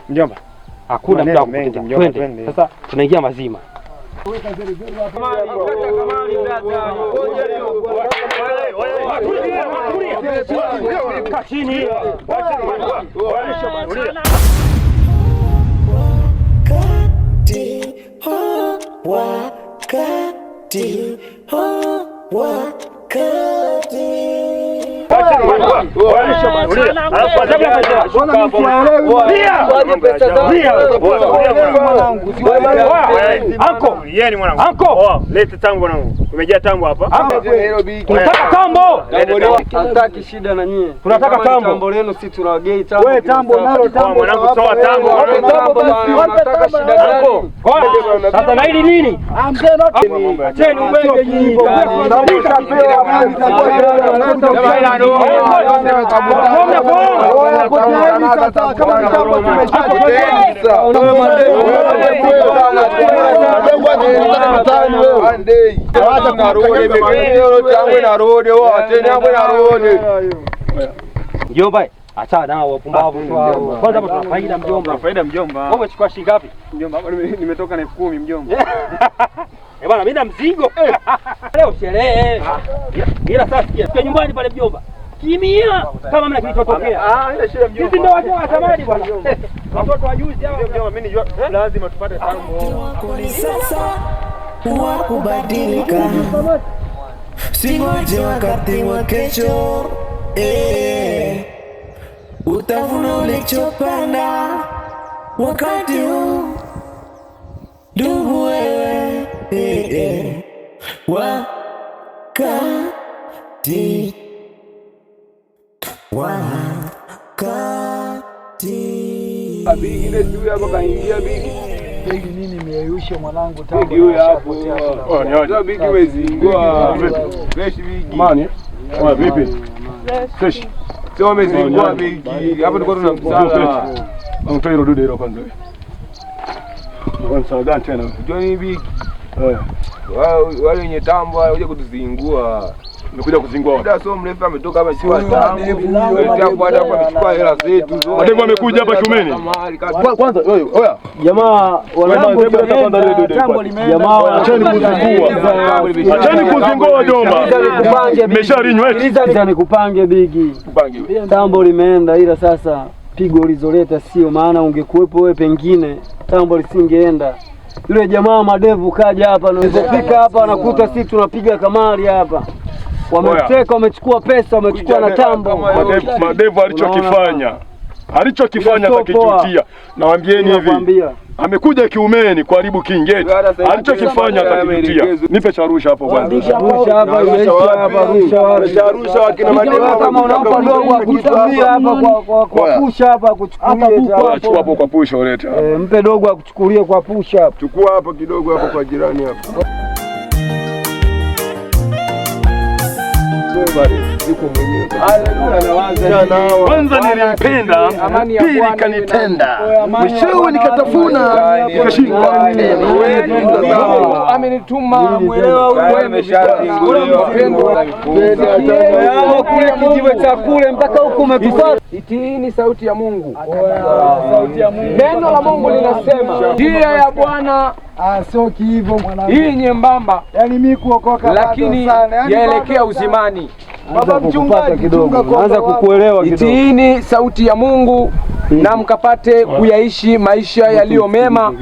Mjomba. Hakuna muda kupoteza. Twende. Sasa tunaingia mazima. Lete tambo mwanangu. Umejaa tambo hapa. Tunataka tambo. Hataki shida na nyie. Tunataka tambo. Tambo lenu sisi tunawagei tambo. Wewe tambo nalo tambo. Mwanangu toa tambo. Tunataka shida gani? Sasa na hili nini? Acheni ubenge nyinyi. Mjomba, acha nao wapumbavu tu hao. Kwanza hapa tuna faida mjomba. Faida mjomba. Wewe umechukua shilingi ngapi? Mjomba, nimetoka na 10,000 mjomba. Bwana mimi na mzigo. Leo sherehe. Ila sasa sikia nyumbani pale mjomba. Kimia kama mna kilichotokea. Ile shida mjomba. Sisi ndio watu wa zamani bwana. Watoto wa juzi hao mjomba, mimi nijua lazima tupate tambo. Sasa wa kubadilika. Singoje wakati wa kesho. Utavuna ulichopanda wakati huu. Ndugu wewe. Wakati Bigi ile sio hapo kaingia bigi. Bigi nini imeyusha mwanangu tangu. Bigi huyo hapo. Ndio bigi umezingua. Fresh bigi. Mani. Oya vipi? Fresh. Sio umezingua bigi. Hapo tulikuwa tunamsala. Mtoto hilo dude hilo kwanza. Kwanza gani tena? Johnny bigi. Wale wenye tambo waje kutuzingua. Nimekuja kuzingua. Muda sio mrefu ametoka hapa si watangu. Jambo hapa amechukua hela zetu zote. Wadevu amekuja hapa Shumeni. Kwanza oya. Jamaa wanangu tambo jamaa acheni kuzingua. Acheni kuzingua jomba. Mmesharinywa eti. Sasa nikupange bigi. Tambo limeenda ila sasa pigo ulizoleta sio maana ungekuepo wewe pengine tambo lisingeenda. Yule jamaa madevu kaja hapa na nilipofika hapa anakuta sisi tunapiga kamari hapa. Wameteka, wamechukua pesa, wamechukua na tambo. Madevu alichokifanya atakijutia. Nawaambieni hivi. Amekuja kiumeni kuharibu kingeti. Alichokifanya atakijutia. Nipe charusha hapo bwana. Charusha hapa, charusha wakina madevu kama unampa dogo akuchukulia hapa kwa pusha hapa kuchukulia hapo kwa pusha ulete hapa. Mpe dogo akuchukulie kwa pusha hapa. Chukua hapo kidogo hapo kwa jirani hapo. Kwanza nilimpenda, pili kanipenda, mwishowe nikatafuna nikashindwa. Amenituma mwelewa kule kijiwe cha kule mpaka huko umekupata. Itiini sauti ya Mungu. Neno la Mungu linasema njia ya Bwana sio hivyo mwanangu. Hii nyembamba. Yaani mimi kuokoka lakini yaelekea uzimani. Baba mchungaji kidogo. Anza kukuelewa kidogo. Itiini sauti ya Mungu na mkapate kuyaishi maisha yaliyo mema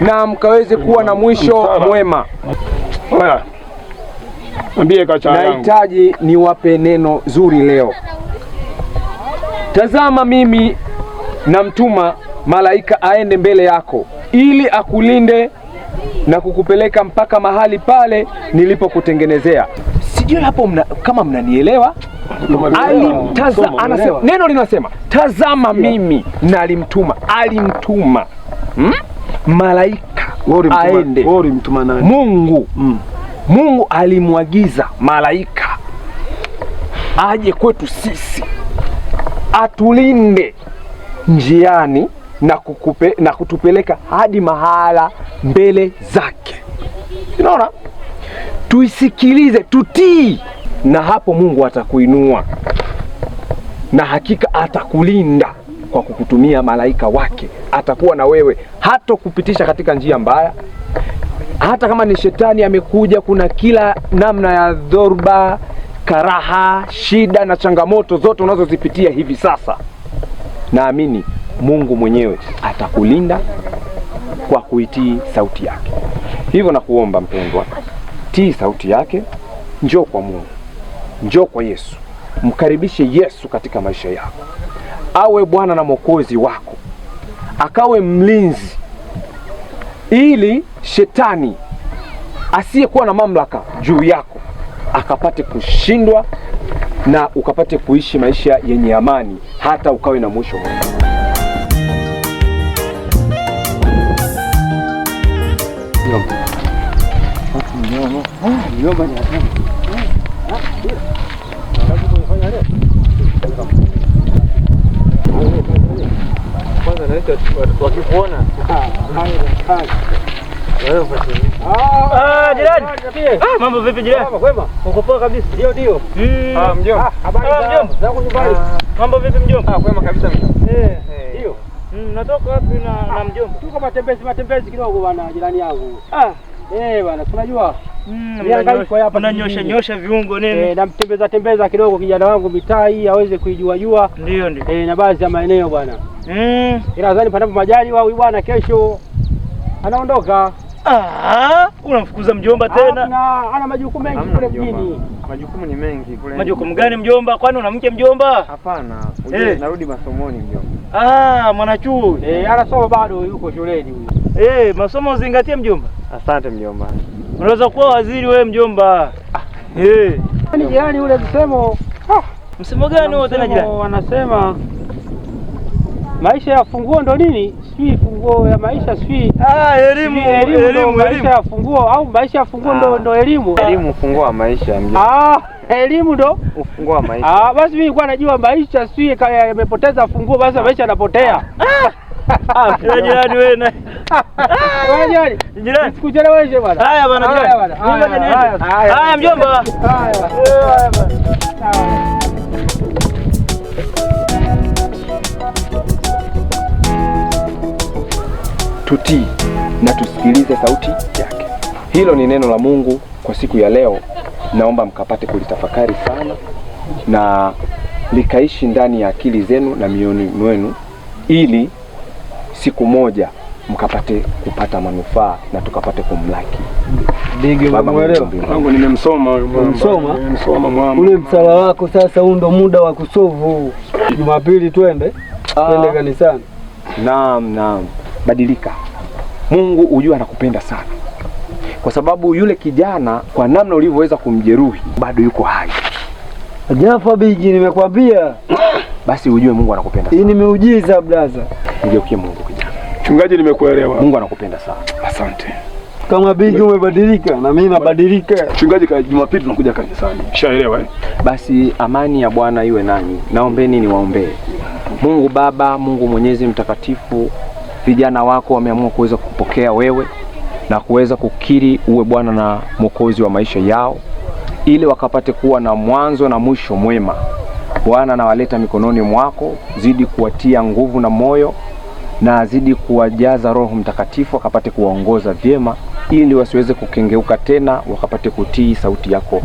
na mkaweze kuwa na mwisho mwema. Oya. Mwambie kacha yangu. Nahitaji niwape neno zuri leo. Tazama mimi namtuma malaika aende mbele yako ili akulinde na kukupeleka mpaka mahali pale nilipokutengenezea. Sijui hapo kama mnanielewa. Anasema, neno linasema tazama mimi nalimtuma, alimtuma malaika aende. Mungu alimwagiza malaika aje kwetu sisi atulinde njiani na kutupeleka hadi mahala mbele zake. Unaona? Tuisikilize, tutii, na hapo Mungu atakuinua na hakika atakulinda kwa kukutumia malaika wake. Atakuwa na wewe, hata kupitisha katika njia mbaya. Hata kama ni shetani amekuja, kuna kila namna ya dhoruba, karaha, shida na changamoto zote unazozipitia hivi sasa, naamini Mungu mwenyewe atakulinda kwa kuitii sauti yake. Hivyo nakuomba mpendwa, tii sauti yake, njoo kwa Mungu, njoo kwa Yesu, mkaribishe Yesu katika maisha yako, awe Bwana na Mwokozi wako, akawe mlinzi, ili shetani asiyekuwa na mamlaka juu yako akapate kushindwa na ukapate kuishi maisha yenye amani, hata ukawe na mwisho mwema. Jirani. Mambo vipi jirani? Kwema. Uko poa kabisa? Ndio. Mjomba. Habari zako nyumbani? Mambo vipi mjomba? Kwema kabisa mjomba. Ndio. Natoka wapi na mjomba? Tuko matembezi kidogo bwana, jirani yangu. Bwana, tunajua. Unanyosha viungo nini? Namtembeza kidogo kijana wangu mitaa hii aweze kuijua. Ndio. Na baadhi ya maeneo bwana. Ila nadhani panapo majali huyu bwana kesho anaondoka. Unamfukuza mjomba tena? Ana majukumu mengi kule mjini. Majukumu ni mengi kule. Majukumu gani mjomba? Kwani una mke mjomba? Hapana, narudi masomoni mjomba. Mwanachuo. Anasoma bado, yuko shuleni huyu. Masomo uzingatie mjomba. Asante mjomba. Unaweza kuwa waziri wewe mjomba. Ni jirani ule msemo. Msemo gani huo tena jirani? Wanasema maisha ya funguo ndo nini? Sijui funguo ya maisha, sijui. Elimu maisha ya funguo, au maisha ya funguo ndo elimu. Elimu ufunguo wa maisha mjomba. Elimu ndo ufunguo wa maisha. Basi mimi nilikuwa najua maisha sijui yamepoteza funguo, basi maisha yanapotea. Jirani wewe na. Jirani. Sikucheleweshe bwana. Haya bwana jirani. Haya mjomba. Haya bwana. Tutii na tusikilize sauti yake. Hilo ni neno la Mungu kwa siku ya leo. Naomba mkapate kulitafakari sana na likaishi ndani ya akili zenu na mioyoni mwenu, ili siku moja mkapate kupata manufaa na tukapate kumlaki. Bigi umemuelewa? Mungu nimemsoma mwanangu. Ule msala wako sasa, huu ndo muda wa kusovu. Jumapili twende kanisani. Naam. Badilika. Mungu ujue anakupenda sana, kwa sababu yule kijana kwa namna ulivyoweza kumjeruhi bado yuko hai. Jafa Bigi, nimekwambia. Basi ujue Mungu anakupenda sana. Hii ni miujiza brother. Ngeukie Mungu kijana. Mchungaji, nimekuelewa. Mungu anakupenda sana. Asante. Kama Bigi umebadilika na mimi nabadilika. Mchungaji, kwa Jumapili tunakuja kanisani. Shaelewa Basi amani ya Bwana iwe nanyi. Naombeni niwaombee. Mungu Baba, Mungu Mwenyezi Mtakatifu, vijana wako wameamua kuweza kupokea wewe na kuweza kukiri uwe Bwana na Mwokozi wa maisha yao, ili wakapate kuwa na mwanzo na mwisho mwema. Bwana, nawaleta mikononi mwako, zidi kuwatia nguvu na moyo, na zidi kuwajaza Roho Mtakatifu akapate kuwaongoza vyema, ili wasiweze kukengeuka tena, wakapate kutii sauti yako.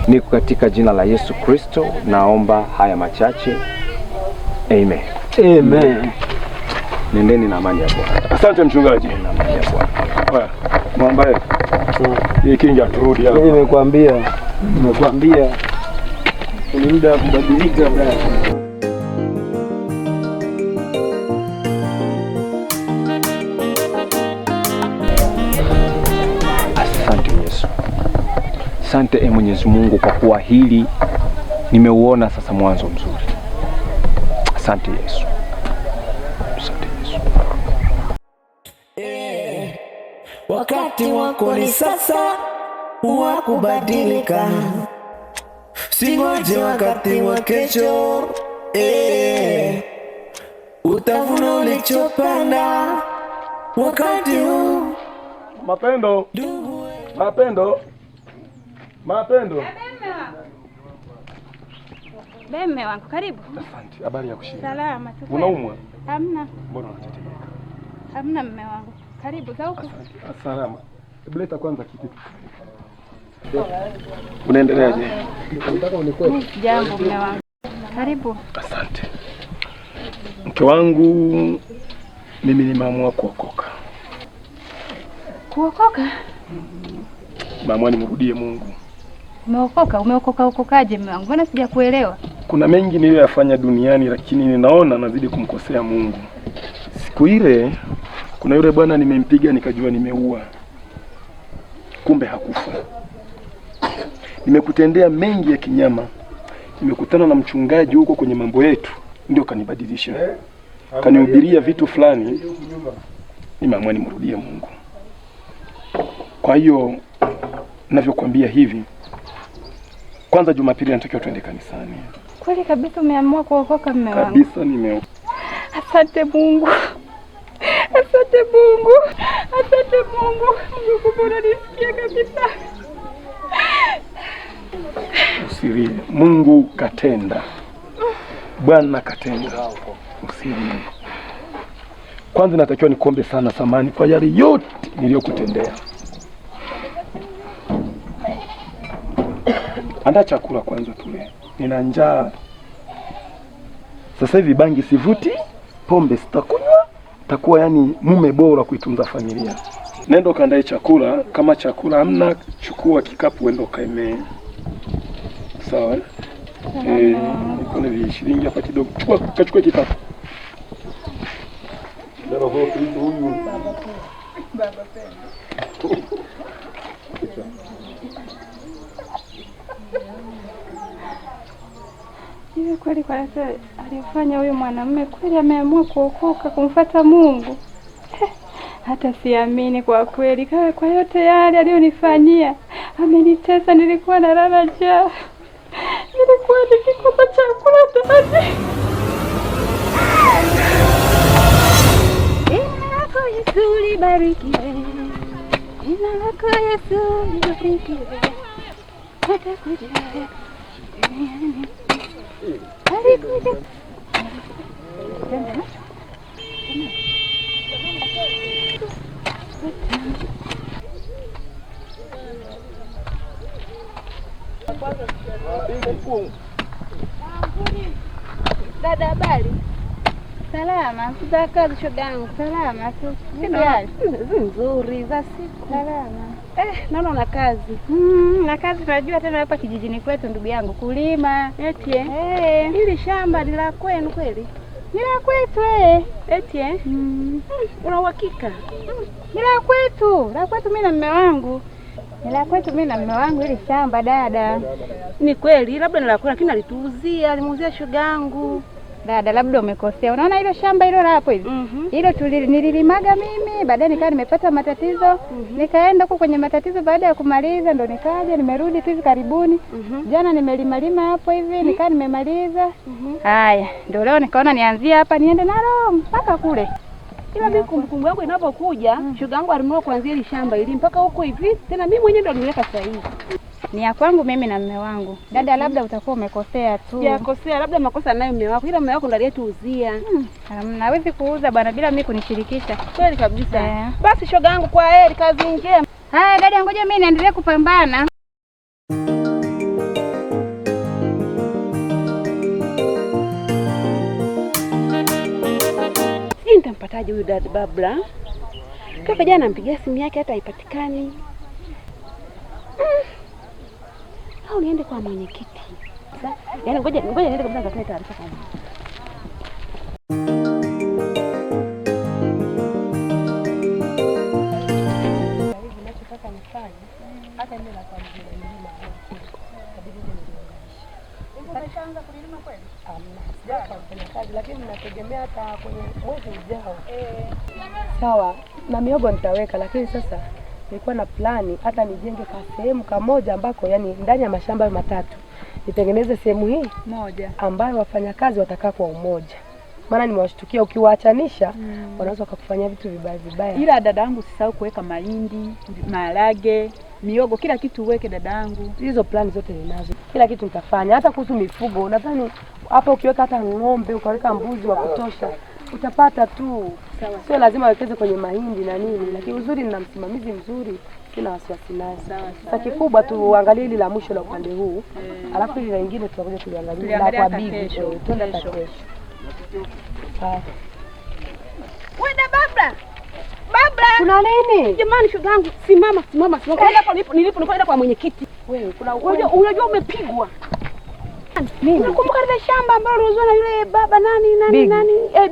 Niko katika jina la Yesu Kristo naomba haya machache. Amen. Nendeni na amani ya Bwana. Asante mchungaji. Na amani ya Bwana. Mwamba hii kinga turudi hapo. Nimekwambia ni muda wa kubadilika brother. Asante Yesu. Asante Mwenyezi Mungu kwa kuwa hili nimeuona sasa mwanzo mzuri. Asante Yesu. Wakati wako ni sasa wa kubadilika, singoje wakati wa kesho. Utavuna ulichopanda wakati huu. Mapendo. Beme wangu, karibu. Asante. Habari ya kushinda? Salama tu. Unaumwa? Hamna. Mbona unatetemeka? Hamna mume wangu. Karibu za huko. Salama. Hebu leta kwanza kiti. Unaendeleaje? Jambo mume wangu. Karibu. Asante. Mke wangu, mimi nimeamua kuokoka. Kuokoka? Nimeamua nimrudie Mungu. Umeokoka? Umeokokaje mume wangu? Mbona sijakuelewa? Kuna mengi niliyoyafanya duniani, lakini ninaona nazidi kumkosea Mungu. Siku ile kuna yule bwana nimempiga nikajua nimeua. Kumbe hakufa. Nimekutendea mengi ya kinyama. Nimekutana na mchungaji huko kwenye mambo yetu, ndio kanibadilisha. Kanihubiria vitu fulani. Nimeamua nimrudie Mungu. Kwa hiyo ninavyokuambia hivi, kwanza Jumapili natakiwa twende kanisani. Kweli kabisa umeamua kuokoka mume wangu? Kabisa nimeokoka. Asante Mungu. Asante Mungu. Asante Mungu. Mungu unanisikia kabisa. Usilie. Mungu katenda. Bwana katenda. Usilie. Kwanza natakiwa nikuombe sana samani kwa yale yote niliyokutendea. Andaa chakula kwanza tule. Nina njaa. Sasa hivi bangi sivuti, pombe sitakunywa, takuwa yani mume bora kuitunza familia. Nenda kaandae chakula, kama chakula hamna, chukua kikapu uende kaemee. Sawa? Niko na shilingi hapa kidogo. Chukua kikapu. Ndio huyu. Baba penda. Hivi kweli kwa sasa alifanya huyo mwanamume kweli ameamua kuokoka kumfuata Mungu? Hata siamini kwa kweli, kwa yote yale aliyonifanyia. Amenitesa, nilikuwa nalala njaa. Nilikuwa nikikosa chakula ndani. Jina lako Yesu libarikiwe. Jina lako Yesu libarikiwe. Hata kuja duniani. Alikuja. Dada, habari? Salama. Za kazi shogangu? Salama tu. Nzuri za siku. Salama. Naona una kazi. Na kazi tunajua tena hapa kijijini kwetu ndugu yangu kulima. Eti hili shamba ni la kwenu kweli? Ni la kwetu eti una uhakika? Ni la kwetu. La kwetu mimi na mume wangu. Ni la kwetu mimi na mume wangu hili shamba dada. Ni kweli labda ni la kwenu lakini alituuzia, alimuuzia shogangu. Dada, labda umekosea. Unaona hilo shamba hilo hapo hivi? Hilo nililimaga mimi, baadaye nikawa nimepata matatizo. Nikaenda huko kwenye matatizo, baada ya kumaliza ndo nikaja nimerudi tu hivi karibuni. Jana nimelimalima hapo hivi, nikawa nimemaliza. Haya, ndio leo nikaona nianzie hapa niende nalo mpaka kule. Ila mimi kumbukumbu yangu inapokuja, shoga yangu alinunua kuanzia ile shamba ili mpaka huko hivi. Tena mimi mwenyewe ndo niliweka sahihi. Ni ya kwangu mimi na mume wangu. Dada, labda utakuwa umekosea tu. Sijakosea, labda makosa nayo mume wako. Ila mume wako ndo aliyetuuzia. Hawezi kuuza bwana bila mimi kunishirikisha. Kweli kabisa. Basi shoga yangu, kwa heri, kazi njema. Haya dada, ngoja mimi niendelee kupambana. Nitampataje huyu dada Babla? Kaka jana nampigia simu yake hata haipatikani. Au niende kwa mwenyekiti. Yaani ngoja niende kabisa nikatoe taarifa kwa mama. Ninachotaka nifanye hata ndio na kwa mlima. Umeshaanza kulima kweli? Sijaanza kufanya kazi lakini ninategemea hata kwenye mwezi ujao. Sawa, na miogo nitaweka lakini sasa nilikuwa na plani hata nijenge sehemu kamoja ambako yani ndani ya mashamba matatu nitengeneze sehemu hii moja ambayo wafanyakazi watakaa kwa umoja. Maana nimewashtukia ukiwaachanisha wanaweza kukufanyia vitu vibaya. Ila dadangu usisahau kuweka mahindi, maharage, miogo, kila kitu uweke dadangu. Hizo plani zote ninazo. Kila kitu nitafanya. Hata kuhusu mifugo, nadhani hapa ukiweka hata ng'ombe, ukaweka mbuzi wa kutosha, Utapata tu. Sio lazima wekeze kwenye mahindi na nini, lakini uzuri nina msimamizi mzuri, sina wasiwasi naye. Sasa kikubwa tuangalie hili la mwisho la upande huu. Alafu hili lingine tutakuja kuliangalia la kwa bibi. Twende hata kesho. Sawa. Wenda babla. Babla. Kuna nini? Jamani shogangu, simama. Hapo nilipo kwa mwenyekiti. Wewe kuna unajua umepigwa. Nini? Nakumbuka ile shamba ambalo ulizwa na yule baba nani?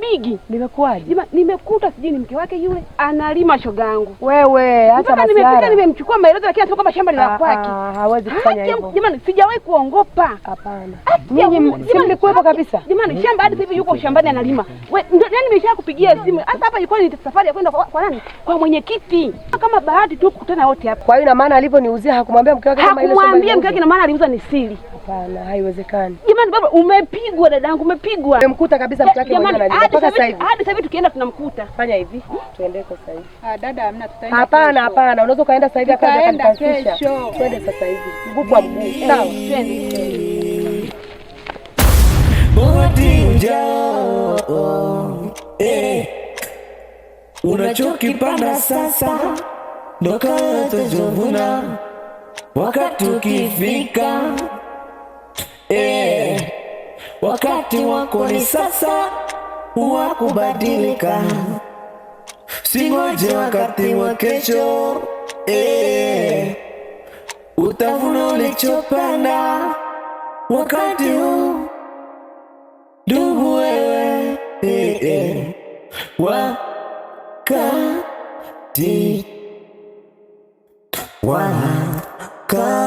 Bigi. Nimekuaje? Jamani nimekuta sijui ni mke wake yule analima shogangu. Wewe acha masiara. Nimefika nimemchukua maelezo lakini anasema kama shamba ni la kwake. Hawezi kufanya hivyo. Jamani sijawahi kuongopa. Hapana. Nyinyi mlikuwepo kabisa. Jamani shamba hadi hivi yuko shambani analima. Ndio nimeshakupigia simu. Hata hapa ilikuwa ni safari ya kwenda kwa nani? Kwa mwenyekiti. Kama bahati tu kukutana wote hapa. Kwa hiyo ina maana alivyoniuzia hakumwambia mke wake kama ile shamba. Hakumwambia mke wake, ina maana aliuza ni siri. Hapana, haiwezekani. Jamani baba umepigwa dadangu, umepigwa. Umemkuta kabisa mke wake mwenyewe analima mpaka sasa hivi. Hadi sasa hivi tukienda tunamkuta. Fanya hivi, tuende kwa sasa hivi. Dada hamna tutaenda. Hapana, unaweza kaenda sasa hivi akaenda kesho. Twende sasa hivi. Mguu kwa mguu. Sawa, twende. Bahati ujao. Unachokipanda sasa ndo katojovuna wakati ukifika. Wakati wako ni sasa wa kubadilika. Singoje wakati wa kesho. Utavuna ulichopanda wakati huu. Ndugu wewe, wakati